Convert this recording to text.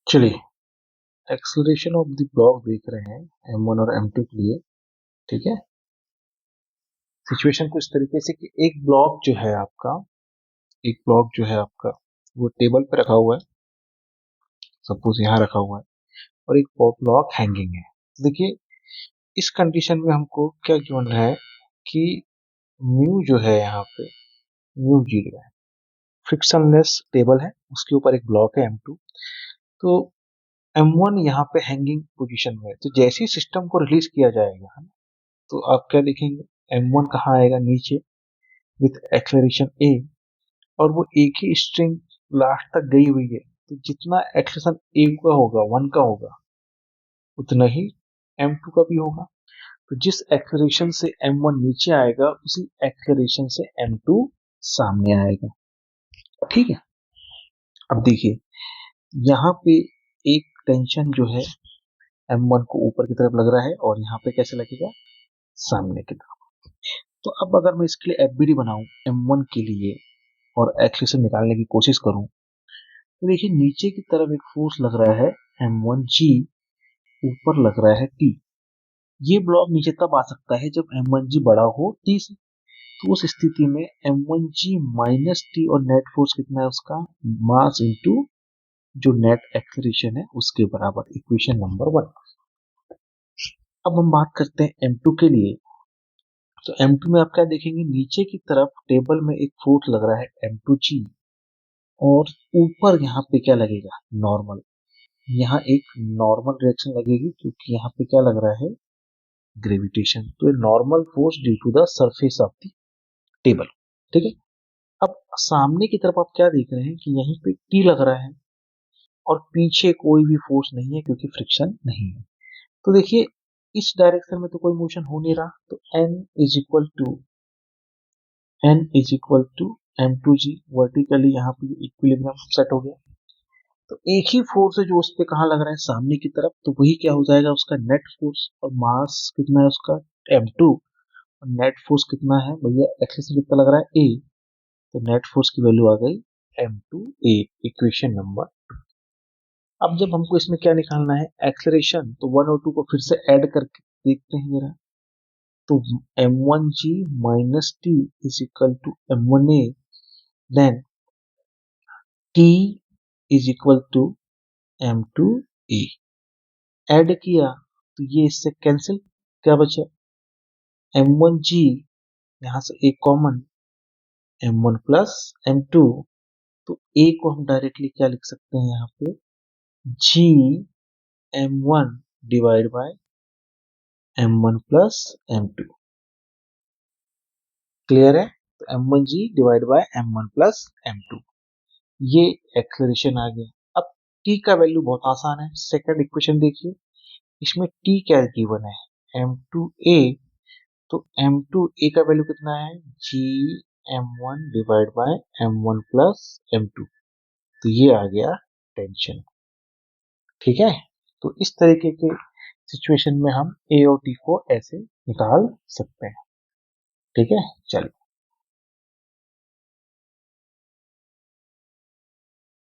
चलिए, acceleration of the block देख रहे हैं M1 और M2 के लिए। ठीक है, सिचुएशन कुछ तरीके से कि एक ब्लॉक जो है आपका वो टेबल पे रखा हुआ है, सपोज यहाँ रखा हुआ है, और एक ब्लॉक हैंगिंग है। देखिए, इस कंडीशन में हमको क्या गिवन है कि म्यू जो है यहाँ पे म्यू 0 है, फ्रिक्शनलेस टेबल है, उसके ऊपर एक ब्लॉक है M2। तो M1 यहाँ पे हैंगिंग पोजीशन में है, तो जैसे ही सिस्टम को रिलीज किया जाएगा है ना, तो आप क्या देखेंगे, M1 कहाँ आएगा, नीचे विथ एक्सेलरेशन A, और वो एक ही स्ट्रिंग लास्ट तक गई हुई है, तो जितना एक्सेलरेशन A का होगा 1 का होगा, उतना ही M2 का भी होगा। तो जिस एक्सेलरेशन से M1 नीचे आएगा, उसी एक्सेलरेशन से M2 सामने आएगा। ठीक है, अब देखिए यहाँ पे एक टेंशन जो है M1 को ऊपर की तरफ लग रहा है, और यहाँ पे कैसे लगेगा, सामने की तरफ। तो अब अगर मैं इसके लिए एफबीडी बनाऊं M1 के लिए और एक्सेलरेशन निकालने की कोशिश करूं, तो देखिए नीचे की तरफ एक फोर्स लग रहा है M1G, ऊपर लग रहा है T। ये ब्लॉक नीचे तब आ सकता है जब M1G बड़ा हो T से। तो उस स्थिति में M1G माइनस T, और नेट फोर्स कितना है उसका, मास इंटू जो नेट एक्सेलरेशन है उसके बराबर, इक्वेशन नंबर 1। अब हम बात करते हैं M2 के लिए। तो M2 में आप क्या देखेंगे, नीचे की तरफ टेबल में एक फोर्स लग रहा है M2G, और ऊपर यहाँ पे क्या लगेगा, नॉर्मल। यहाँ एक नॉर्मल रिएक्शन लगेगी, क्योंकि यहाँ पे क्या लग रहा है, ग्रेविटेशन। तो ये normal force due to the surface of the table. ठीक है, अब सामने की तरफ आप क्या देख रहे हैं कि यहीं पे टी लग रहा है, और पीछे कोई भी फोर्स नहीं है क्योंकि फ्रिक्शन नहीं है। तो देखिए इस डायरेक्शन में तो कोई मोशन हो नहीं रहा, तो n is equal to M2G, vertically यहाँ पे इक्विलिब्रियम सेट हो गया। तो एक ही फोर्स है जो उस पे कहाँ लग रहा है, सामने की तरफ, तो वही क्या हो जाएगा, उसका नेट फोर्स। और मास कितना है उसका, M2, और नेट फोर्स कितना है भैया, एक्सेस कितना लग रहा है, A। तो नेट फोर्स की वैल्यू आ गई M2A, इक्वेशन नंबर। अब जब हमको इसमें क्या निकालना है, एक्सेलरेशन, तो 1 और 2 को फिर से ऐड करके देखते हैं जरा। तो M1G minus T is equal to M1A, then T is equal to M2A। Add किया तो ये इससे कैंसिल, क्या बचा, M1G, यहाँ से एक कॉमन, M1 प्लस M2। तो A को हम डायरेक्टली क्या लिख सकते हैं यहाँ पे, G M1 divide by M1 plus M2। Clear है, तो M1G divide by M1 plus M2, ये एक्सेलरेशन आ गया। अब T का वैल्यू बहुत आसान है, सेकंड इक्वेशन देखिए, इसमें T क्या गिवन है, M2A। तो M2A का वैल्यू कितना है, G M1 divide by M1 plus M2। तो ये आ गया टेंशन। ठीक है, तो इस तरीके के सिचुएशन में हम A और T को ऐसे निकाल सकते हैं। ठीक है, चलिए।